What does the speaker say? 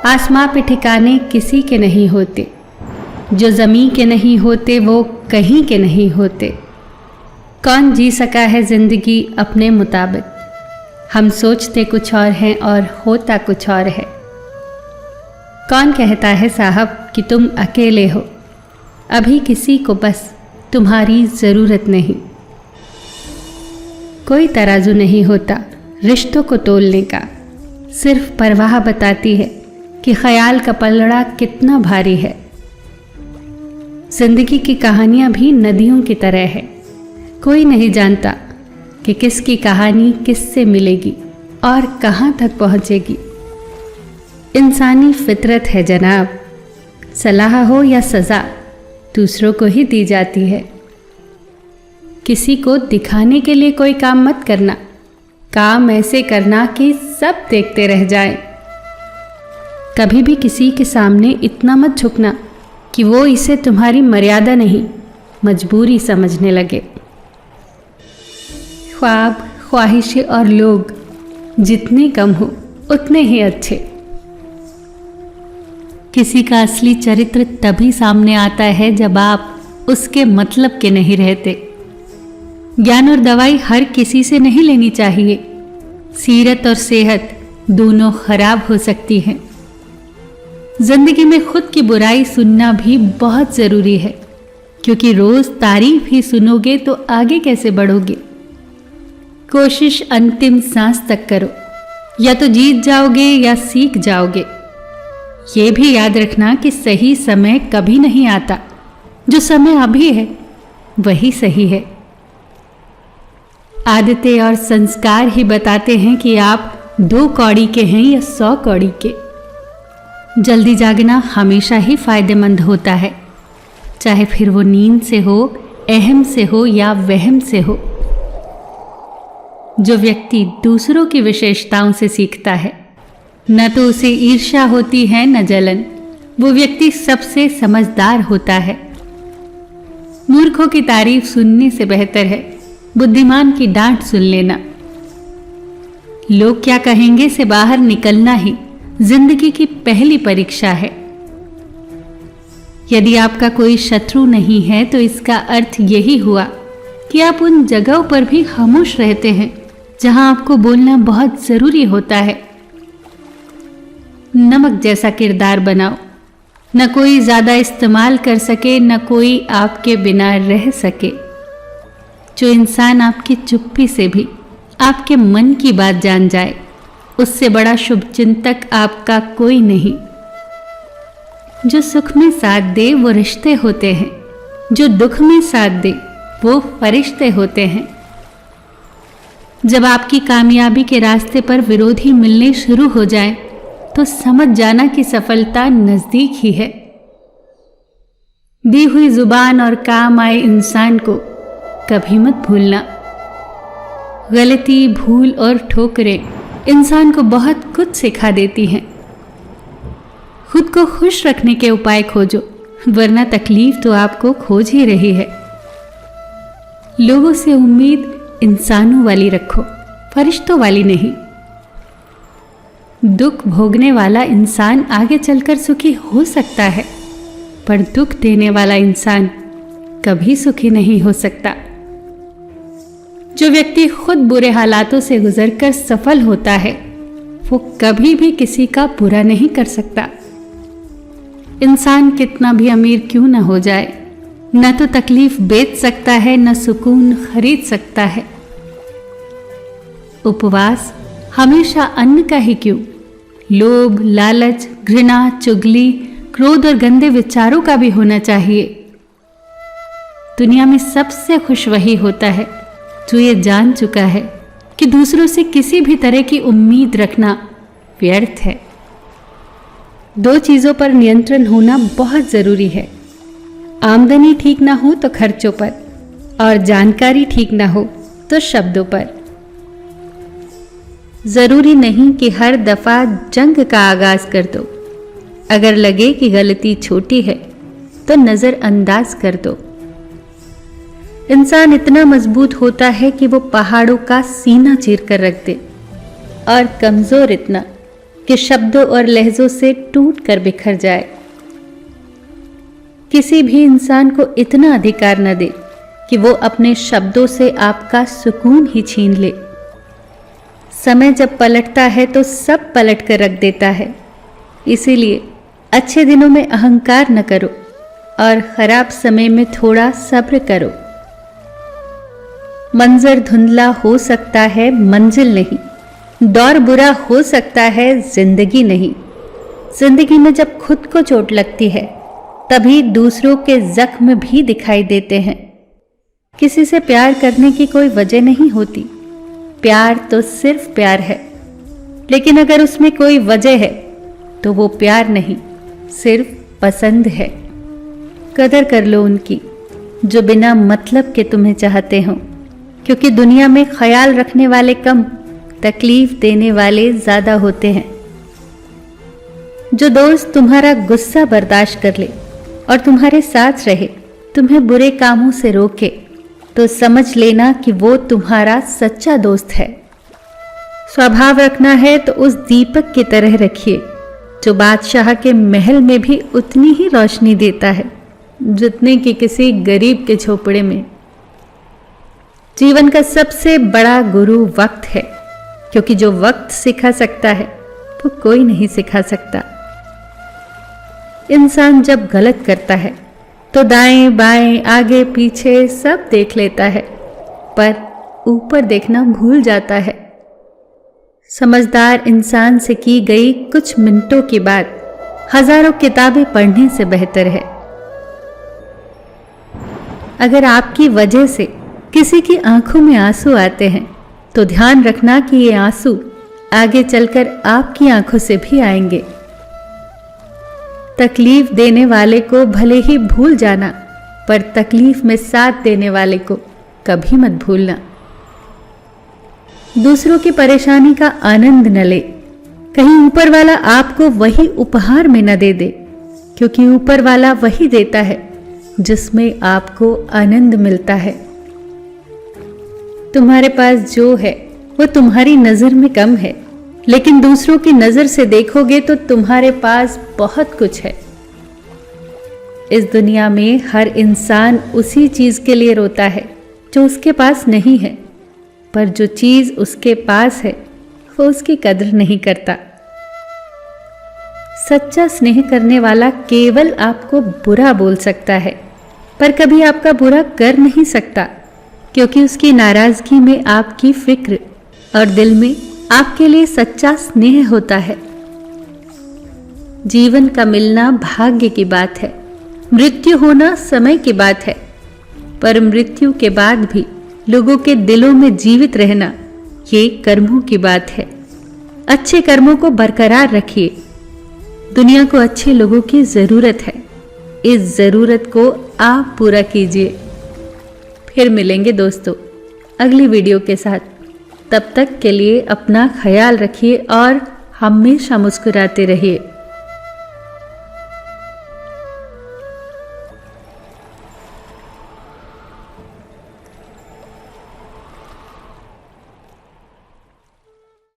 आसमां पे ठिकाने किसी के नहीं होते, जो ज़मीं के नहीं होते वो कहीं के नहीं होते। कौन जी सका है ज़िंदगी अपने मुताबिक, हम सोचते कुछ और हैं और होता कुछ और है। कौन कहता है साहब कि तुम अकेले हो, अभी किसी को बस तुम्हारी ज़रूरत नहीं। कोई तराजू नहीं होता रिश्तों को तोलने का, सिर्फ परवाह बताती है कि ख्याल का पलड़ा कितना भारी है। जिंदगी की कहानियां भी नदियों की तरह है, कोई नहीं जानता कि किसकी कहानी किससे मिलेगी और कहां तक पहुंचेगी। इंसानी फितरत है जनाब, सलाह हो या सज़ा दूसरों को ही दी जाती है। किसी को दिखाने के लिए कोई काम मत करना, काम ऐसे करना कि सब देखते रह जाएं। कभी भी किसी के सामने इतना मत झुकना कि वो इसे तुम्हारी मर्यादा नहीं मजबूरी समझने लगे। ख्वाब, ख्वाहिशें और लोग जितने कम हो उतने ही अच्छे। किसी का असली चरित्र तभी सामने आता है जब आप उसके मतलब के नहीं रहते। ज्ञान और दवाई हर किसी से नहीं लेनी चाहिए, सीरत और सेहत दोनों खराब हो सकती हैं। जिंदगी में खुद की बुराई सुनना भी बहुत ज़रूरी है, क्योंकि रोज़ तारीफ ही सुनोगे तो आगे कैसे बढ़ोगे। कोशिश अंतिम सांस तक करो, या तो जीत जाओगे या सीख जाओगे। ये भी याद रखना कि सही समय कभी नहीं आता, जो समय अभी है वही सही है। आदतें और संस्कार ही बताते हैं कि आप 2 कौड़ी के हैं या 100 कौड़ी के। जल्दी जागना हमेशा ही फायदेमंद होता है, चाहे फिर वो नींद से हो, अहम से हो या वहम से हो। जो व्यक्ति दूसरों की विशेषताओं से सीखता है, न तो उसे ईर्ष्या होती है न जलन, वो व्यक्ति सबसे समझदार होता है। मूर्खों की तारीफ सुनने से बेहतर है बुद्धिमान की डांट सुन लेना। लोग क्या कहेंगे से बाहर निकलना ही जिंदगी की पहली परीक्षा है। यदि आपका कोई शत्रु नहीं है तो इसका अर्थ यही हुआ कि आप उन जगहों पर भी खामोश रहते हैं जहां आपको बोलना बहुत जरूरी होता है। नमक जैसा किरदार बनाओ, न कोई ज्यादा इस्तेमाल कर सके न कोई आपके बिना रह सके। जो इंसान आपकी चुप्पी से भी आपके मन की बात जान जाए, उससे बड़ा शुभचिंतक आपका कोई नहीं। जो सुख में साथ दे वो रिश्ते होते हैं, जो दुख में साथ दे वो फरिश्ते होते हैं। जब आपकी कामयाबी के रास्ते पर विरोधी मिलने शुरू हो जाए तो समझ जाना कि सफलता नजदीक ही है। दी हुई जुबान और काम आए इंसान को कभी मत भूलना। गलती, भूल और ठोकरें इंसान को बहुत कुछ सिखा देती हैं। खुद को खुश रखने के उपाय खोजो, वरना तकलीफ तो आपको खोज ही रही है। लोगों से उम्मीद इंसानों वाली रखो, फरिश्तों वाली नहीं। दुख भोगने वाला इंसान आगे चलकर सुखी हो सकता है, पर दुख देने वाला इंसान कभी सुखी नहीं हो सकता। जो व्यक्ति खुद बुरे हालातों से गुजरकर सफल होता है, वो कभी भी किसी का बुरा नहीं कर सकता। इंसान कितना भी अमीर क्यों न हो जाए, न तो तकलीफ बेच सकता है न सुकून खरीद सकता है। उपवास हमेशा अन्न का ही क्यों, लोभ, लालच, घृणा, चुगली, क्रोध और गंदे विचारों का भी होना चाहिए। दुनिया में सबसे खुश वही होता है जो ये जान चुका है कि दूसरों से किसी भी तरह की उम्मीद रखना व्यर्थ है। 2 चीज़ों पर नियंत्रण होना बहुत ज़रूरी है। आमदनी ठीक ना हो तो खर्चों पर, और जानकारी ठीक ना हो तो शब्दों पर। ज़रूरी नहीं कि हर दफ़ा जंग का आगाज़ कर दो। अगर लगे कि गलती छोटी है तो नज़रअंदाज कर दो। इंसान इतना मजबूत होता है कि वो पहाड़ों का सीना चीर कर रख दे, और कमज़ोर इतना कि शब्दों और लहजों से टूट कर बिखर जाए। किसी भी इंसान को इतना अधिकार न दे कि वो अपने शब्दों से आपका सुकून ही छीन ले। समय जब पलटता है तो सब पलट कर रख देता है। इसीलिए अच्छे दिनों में अहंकार न करो और खराब समय में थोड़ा सब्र करो। मंजर धुंधला हो सकता है, मंजिल नहीं। दौर बुरा हो सकता है, जिंदगी नहीं। जिंदगी में जब खुद को चोट लगती है तभी दूसरों के जख्म भी दिखाई देते हैं। किसी से प्यार करने की कोई वजह नहीं होती। प्यार तो सिर्फ प्यार है, लेकिन अगर उसमें कोई वजह है तो वो प्यार नहीं, सिर्फ पसंद है। कदर कर लो उनकी जो बिना मतलब के तुम्हें चाहते हो, क्योंकि दुनिया में ख्याल रखने वाले कम, तकलीफ देने वाले ज्यादा होते हैं। जो दोस्त तुम्हारा गुस्सा बर्दाश्त कर ले और तुम्हारे साथ रहे, तुम्हें बुरे कामों से रोके, तो समझ लेना कि वो तुम्हारा सच्चा दोस्त है। स्वभाव रखना है तो उस दीपक की तरह रखिए जो बादशाह के महल में भी उतनी ही रोशनी देता है जितने कि किसी गरीब के झोपड़े में। जीवन का सबसे बड़ा गुरु वक्त है, क्योंकि जो वक्त सिखा सकता है वो कोई नहीं सिखा सकता। इंसान जब गलत करता है तो दाएं बाएं आगे पीछे सब देख लेता है, पर ऊपर देखना भूल जाता है। समझदार इंसान से की गई कुछ मिनटों की बात हजारों किताबें पढ़ने से बेहतर है। अगर आपकी वजह से किसी की आंखों में आंसू आते हैं तो ध्यान रखना कि ये आंसू आगे चलकर आपकी आंखों से भी आएंगे। तकलीफ देने वाले को भले ही भूल जाना, पर तकलीफ में साथ देने वाले को कभी मत भूलना। दूसरों की परेशानी का आनंद न ले, कहीं ऊपर वाला आपको वही उपहार में न दे दे, क्योंकि ऊपर वाला वही देता है जिसमें आपको आनंद मिलता है। तुम्हारे पास जो है वो तुम्हारी नजर में कम है, लेकिन दूसरों की नजर से देखोगे तो तुम्हारे पास बहुत कुछ है। इस दुनिया में हर इंसान उसी चीज के लिए रोता है जो उसके पास नहीं है, पर जो चीज उसके पास है वो उसकी कदर नहीं करता। सच्चा स्नेह करने वाला केवल आपको बुरा बोल सकता है, पर कभी आपका बुरा कर नहीं सकता, क्योंकि उसकी नाराजगी में आपकी फिक्र और दिल में आपके लिए सच्चा स्नेह होता है। जीवन का मिलना भाग्य की बात है, मृत्यु होना समय की बात है, पर मृत्यु के बाद भी लोगों के दिलों में जीवित रहना ये कर्मों की बात है। अच्छे कर्मों को बरकरार रखिए। दुनिया को अच्छे लोगों की जरूरत है, इस जरूरत को आप पूरा कीजिए। फिर मिलेंगे दोस्तों अगली वीडियो के साथ। तब तक के लिए अपना ख्याल रखिए और हमेशा मुस्कुराते रहिए।